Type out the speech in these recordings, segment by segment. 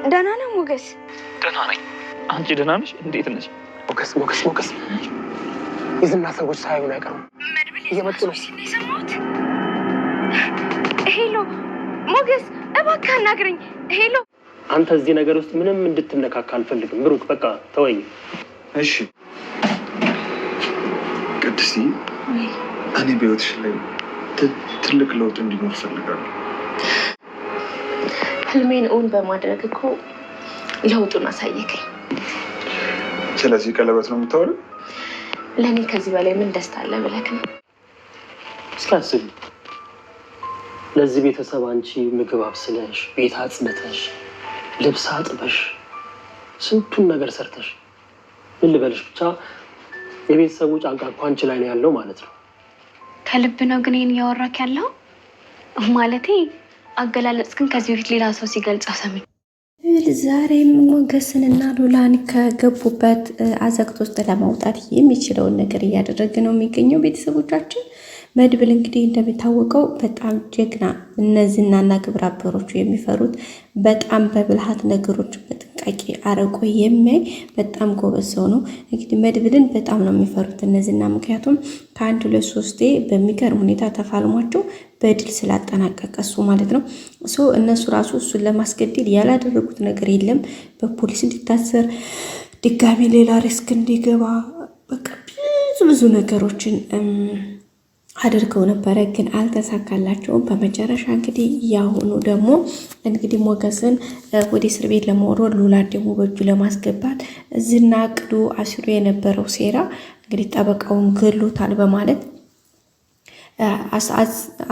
ደህና ነህ ሞገስ? ደህና ነኝ። አንቺ ደህና ነሽ? እንዴት ነሽ? ሞገስ የዝና ሰዎች ሳይሆን አይቀሩም። እየመጡ ነው። ሄሎ ሞገስ፣ እባክህ አናግረኝ። ሄሎ። አንተ እዚህ ነገር ውስጥ ምንም እንድትነካካ አልፈልግም። ብሩክ በቃ ተወኝ። እሺ ቅድስቲ፣ እኔ በህይወትሽ ላይ ትልቅ ለውጥ እንዲኖር እፈልጋለሁ። ህልሜን እውን በማድረግ እኮ ለውጡን አሳየከኝ። ስለዚህ ቀለበት ነው የምታወሪው? ለእኔ ከዚህ በላይ ምን ደስታ አለ ብለህ ነው? እስኪ አስቢ፣ ለዚህ ቤተሰብ አንቺ ምግብ አብስለሽ፣ ቤት አጽድተሽ፣ ልብስ አጥበሽ፣ ስንቱን ነገር ሰርተሽ፣ ምን ልበልሽ፣ ብቻ የቤተሰቡ ጫንቃ እኮ አንቺ ላይ ነው ያለው ማለት ነው። ከልብ ነው ግን ይሄን እያወራክ ያለው? ማለቴ አገላለጽ ግን ከዚህ በፊት ሌላ ሰው ሲገልጽ ሰምቼ። ዛሬም ሞገስንና ሉላን ከገቡበት አዘቅት ውስጥ ለማውጣት የሚችለውን ነገር እያደረገ ነው የሚገኘው። ቤተሰቦቻችን መድብል እንግዲህ እንደሚታወቀው በጣም ጀግና፣ እነዚህና ግብረ አበሮቹ የሚፈሩት በጣም በብልሃት ነገሮች በጥንቃቄ አርቆ የሚያይ በጣም ጎበዝ ሰው ነው። እንግዲህ መድብልን በጣም ነው የሚፈሩት እነዚህና፣ ምክንያቱም ከአንድ ሁለት ሶስቴ በሚገርም ሁኔታ ተፋልሟቸው በድል ስላጠናቀቀ እሱ ማለት ነው። እነሱ ራሱ እሱን ለማስገደል ያላደረጉት ነገር የለም። በፖሊስ እንዲታሰር ድጋሚ ሌላ ሪስክ እንዲገባ በቃ ብዙ ነገሮችን አድርገው ነበረ፣ ግን አልተሳካላቸውም። በመጨረሻ እንግዲህ ያሁኑ ደግሞ እንግዲህ ሞገስን ወደ እስር ቤት ለመወርወር፣ ሉላን ደግሞ በእጁ ለማስገባት ዝና አቅዶ አሲሮ የነበረው ሴራ እንግዲህ ጠበቃውን ገሎታል በማለት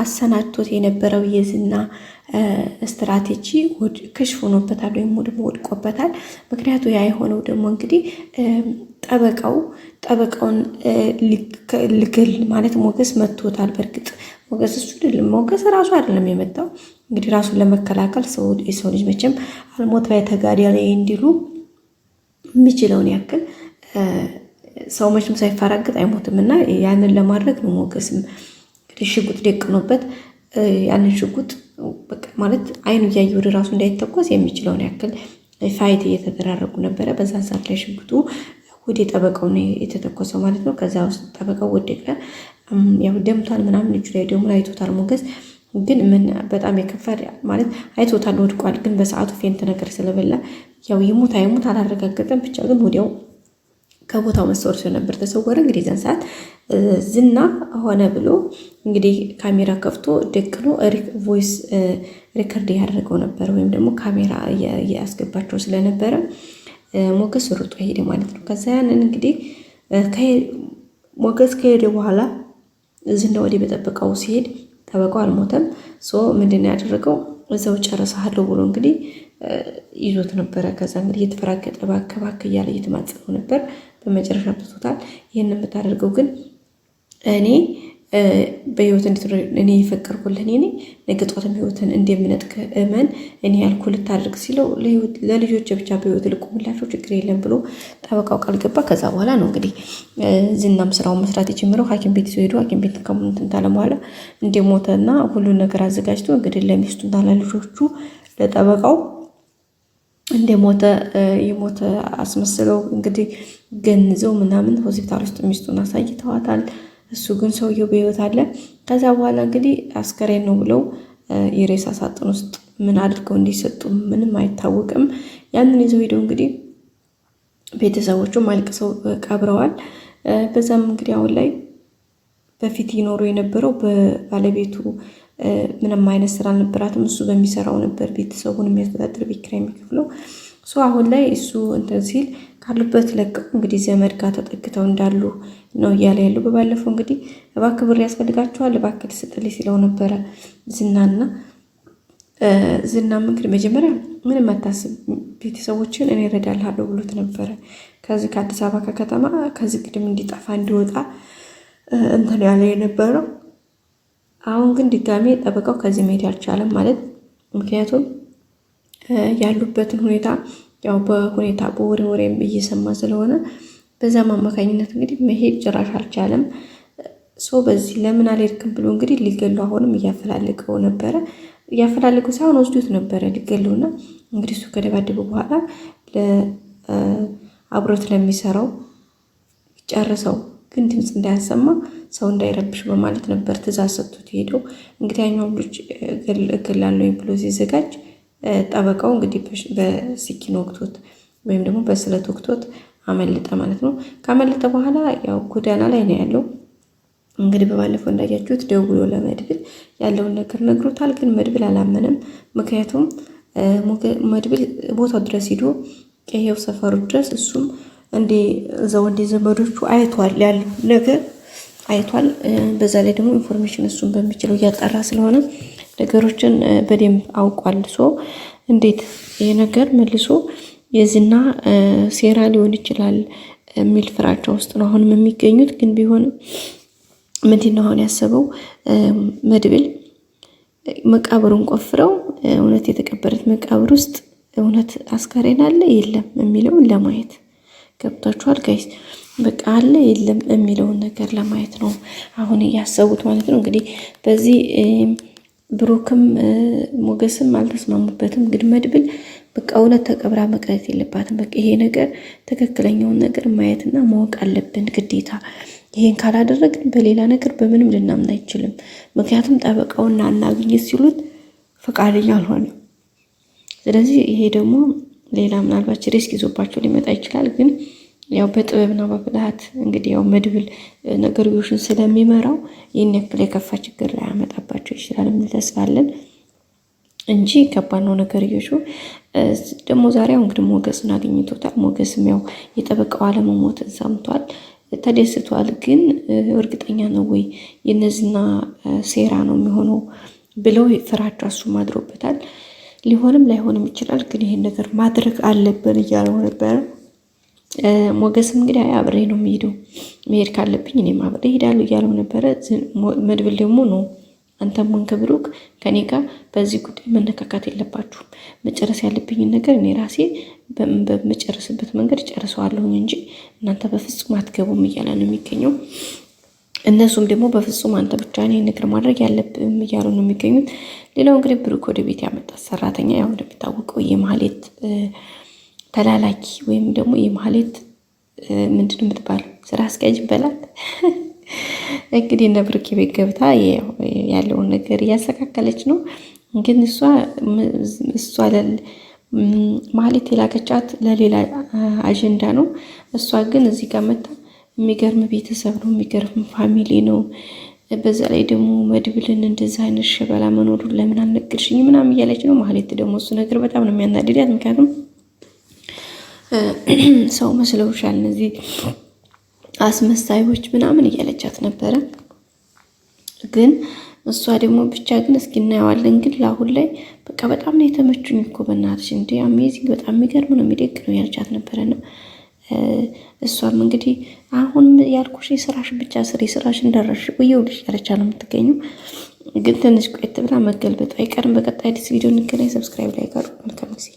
አሰናድቶት የነበረው የዝና ስትራቴጂ ከሽፍ ሆኖበታል ወይም ደግሞ ወድቆበታል። ምክንያቱ ያ የሆነው ደግሞ እንግዲህ ጠበቃውን ልገል ማለት ሞገስ መጥቶታል። በእርግጥ ሞገስ ራሱ አይደለም የመጣው፣ እንግዲህ ራሱን ለመከላከል የሰው ልጅ መቼም አልሞት ላይ ተጋዳላይ እንዲሉ የሚችለውን ያክል ሰው መቼም ሳይፈራገጥ አይሞትም እና ያንን ለማድረግ ነው ሞገስም ሽጉጥ ደቅኖበት ያንን ሽጉጥ ማለት አይኑ እያየ ወደ ራሱ እንዳይተኮስ የሚችለውን ያክል ፋይት እየተደራረጉ ነበረ። በዛ ሰዓት ላይ ሽጉጡ ወደ ጠበቃው ነው የተተኮሰው ማለት ነው። ከዛ ውስጥ ጠበቃው ወደቀ፣ ያው ደምቷል ምናምን፣ እጁ ላይ ደግሞ አይቶታል ሞገስ። ግን ምን በጣም የከፋ ማለት አይቶታል ወድቋል፣ ግን በሰዓቱ ፌንት ነገር ስለበላ ያው ይሙት አይሙት አላረጋገጠም። ብቻ ግን ወዲያው ከቦታው መሰወር ሲሆን ነበር ተሰወረ። እንግዲህ ዛን ሰዓት ዝና ሆነ ብሎ እንግዲህ ካሜራ ከፍቶ ደቅኖ ቮይስ ሪከርድ ያደረገው ነበር፣ ወይም ደግሞ ካሜራ ያስገባቸው ስለነበረ ሞገስ ሩጦ ሄደ ማለት ነው። ከዛ ያንን እንግዲህ ሞገስ ከሄደ በኋላ ዝና ወደ በጠበቃው ሲሄድ ጠበቃው አልሞተም። ምንድን ያደረገው እዛው ጨረሰሃለሁ ብሎ እንግዲህ ይዞት ነበረ። ከዛ እንግዲህ እየተፈራገጠ ባከባክ እያለ እየተማጸነው ነበር። በመጨረሻ ብቶታል። ይህን የምታደርገው ግን እኔ በህይወት እንድትኖር እኔ የፈቀርኩልህ እኔ ነገ ጧትም ህይወትን እንደምነጥቅ እመን እኔ ያልኩህ ልታደርግ ሲለው ለልጆች ብቻ በህይወት ልቆምላቸው ችግር የለም ብሎ ጠበቃው ቃል ገባ። ከዛ በኋላ ነው እንግዲህ ዝናም ስራውን መስራት የጀመረው። ሐኪም ቤት ሄዶ ሐኪም ቤት ከሞትን ታለ በኋላ እንደሞተና ሁሉን ነገር አዘጋጅቶ እንግዲህ ለሚስቱና ለልጆቹ ለጠበቃው እንደሞተ የሞተ አስመስለው እንግዲህ ገንዘው ምናምን ሆስፒታል ውስጥ ሚስቱን አሳይተዋታል። እሱ ግን ሰውየው በህይወት አለ። ከዛ በኋላ እንግዲህ አስከሬን ነው ብለው የሬሳ ሳጥን ውስጥ ምን አድርገው እንዲሰጡ ምንም አይታወቅም። ያንን ይዘው ሄደው እንግዲህ ቤተሰቦቹም አልቅሰው ቀብረዋል። በዛም እንግዲህ አሁን ላይ በፊት ይኖሩ የነበረው በባለቤቱ ምንም አይነት ስራ አልነበራትም። እሱ በሚሰራው ነበር ቤተሰቡን የሚያስተዳድር ቤት ኪራይ የሚከፍለው። አሁን ላይ እሱ እንትን ሲል ካሉበት ለቀው እንግዲህ ዘመድ ጋር ተጠግተው እንዳሉ ነው እያለ ያለው። በባለፈው እንግዲህ እባክህ ብር ያስፈልጋቸዋል እባክህ ልስጥልኝ ሲለው ነበረ ዝናም እንግዲህ መጀመሪያ ምንም አታስብ ቤተሰቦችን እኔ እረዳልሃለሁ ብሎት ነበረ። ከዚህ ከአዲስ አበባ ከከተማ ከዚህ ግድም እንዲጠፋ እንዲወጣ እንትን ያለ የነበረው። አሁን ግን ድጋሜ ጠበቃው ከዚህ መሄድ አልቻለም ማለት ምክንያቱም ያሉበትን ሁኔታ ያው በወሬም እየሰማ ስለሆነ በዛም አማካኝነት እንግዲህ መሄድ ጭራሽ አልቻለም። በዚህ ለምን አልሄድክም ብሎ እንግዲህ ሊገሉ አሁንም እያፈላለገው ነበረ። እያፈላለገው ሳይሆን ወስዶት ነበረ ሊገሉና እንግዲህ እሱ ከደባደበ በኋላ አብሮት ለሚሰራው ጨርሰው ግን ድምፅ እንዳያሰማ ሰው እንዳይረብሽ በማለት ነበር ትእዛዝ ሰጥቶት ሄደው። እንግዲህ ያኛው ልጅ እገላለሁ ብሎ ሲዘጋጅ ጠበቃው እንግዲህ በስኪን ወቅቶት ወይም ደግሞ በስለት ወቅቶት አመለጠ ማለት ነው። ካመለጠ በኋላ ያው ጎዳና ላይ ነው ያለው። እንግዲህ በባለፈው እንዳያችሁት ደውሎ ለመድብል ያለውን ነገር ነግሮታል። ግን መድብል አላመነም። ምክንያቱም መድብል ቦታው ድረስ ሂዶ ቀየው ሰፈሩ ድረስ እሱም እዛው ዘመዶቹ አይቷል፣ ያለው ነገር አይቷል። በዛ ላይ ደግሞ ኢንፎርሜሽን እሱም በሚችለው እያጣራ ስለሆነ ነገሮችን በደንብ አውቋል። እንዴት ይሄ ነገር መልሶ የዝና ሴራ ሊሆን ይችላል የሚል ፍራቻ ውስጥ ነው አሁንም የሚገኙት። ግን ቢሆንም ምንድን ነው አሁን ያሰበው መድብል መቃብሩን ቆፍረው እውነት የተቀበረት መቃብር ውስጥ እውነት አስከሬን አለ የለም የሚለውን ለማየት ገብቷችኋል ጋይስ? በቃ አለ የለም የሚለውን ነገር ለማየት ነው አሁን እያሰቡት ማለት ነው። እንግዲህ በዚህ ብሩክም ሞገስም አልተስማሙበትም። እንግዲህ መድብል በቃ እውነት ተቀብራ መቅረት የለባትም። በቃ ይሄ ነገር ትክክለኛውን ነገር ማየትና ማወቅ አለብን ግዴታ። ይሄን ካላደረግን በሌላ ነገር በምንም ልናምን አይችልም። ምክንያቱም ጠበቃውና እናግኝት ሲሉት ፈቃደኛ አልሆነም። ስለዚህ ይሄ ደግሞ ሌላ ምናልባት ሪስክ ይዞባቸው ሊመጣ ይችላል። ግን ያው በጥበብና በብልሃት እንግዲህ ያው መድብል ነገርዮሽን ስለሚመራው ይህን ያክል የከፋ ችግር ላይ ያመጣባቸው ይችላል የሚል ተስፋ አለን እንጂ ከባድ ነው ነገርዮሹ። ደግሞ ዛሬ እንግዲህ ሞገስን አግኝቶታል። ሞገስም ያው የጠበቃው አለመሞትን ሰምቷል፣ ተደስቷል። ግን እርግጠኛ ነው ወይ የነዚህና ሴራ ነው የሚሆነው ብለው ፍራቻ እሱም አድሮበታል። ሊሆንም ላይሆንም ይችላል። ግን ይሄን ነገር ማድረግ አለብን እያለው ነበረ። ሞገስም እንግዲህ አብሬ ነው የሚሄደው፣ መሄድ ካለብኝ እኔም አብሬ እሄዳለሁ እያለው ነበረ። መድብል ደግሞ ነው አንተም ሆንክ ብሩክ ከኔ ጋር በዚህ ጉዳይ መነካካት የለባችሁም። መጨረስ ያለብኝን ነገር እኔ ራሴ በመጨረስበት መንገድ ጨርሰዋለሁኝ እንጂ እናንተ በፍጹም አትገቡም እያለ ነው የሚገኘው። እነሱም ደግሞ በፍጹም አንተ ብቻ እኔ ነገር ማድረግ ያለብም እያሉ ነው የሚገኙት። ሌላው እንግዲህ ብሩክ ወደ ቤት ያመጣት ሰራተኛ ያው እንደሚታወቀው የማህሌት ተላላኪ ወይም ደግሞ የማህሌት ምንድን ነው የምትባለው ስራ አስኪያጅ በላት እንግዲህ እነ ብሩክ ቤት ገብታ ያለውን ነገር እያስተካከለች ነው። ግን እሷ ማህሌት የላከቻት ለሌላ አጀንዳ ነው። እሷ ግን እዚህ ጋር መጣ የሚገርም ቤተሰብ ነው፣ የሚገርም ፋሚሊ ነው። በዛ ላይ ደግሞ መድብልን እንደዛ አይነት ሸበላ መኖሩን ለምን አልነገርሽኝ ምናምን እያለች ነው። ማህሌት ደግሞ እሱ ነገር በጣም ነው የሚያናድዳት። ምክንያቱም ሰው መስለውሻል እነዚህ አስመሳዮች ምናምን እያለቻት ነበረ። ግን እሷ ደግሞ ብቻ ግን እስኪ እናየዋለን። ግን ለአሁን ላይ በቃ በጣም ነው የተመቹኝ እኮ በእናትሽ እንደ አሜዚንግ በጣም የሚገርም ነው የሚደግ ነው ያለቻት ነበረ ነው። እሷም እንግዲህ አሁን ያልኩሽ ስራሽ ብቻ ስሪ፣ ስራሽ እንደረሽ ወየውልሽ ያለቻ ነው የምትገኘው። ግን ትንሽ ቆየት ብላ መገልበጡ አይቀርም። በቀጣይ አዲስ ቪዲዮ እንገናኝ። ሰብስክራይብ ላይ ጋር መልካም ጊዜ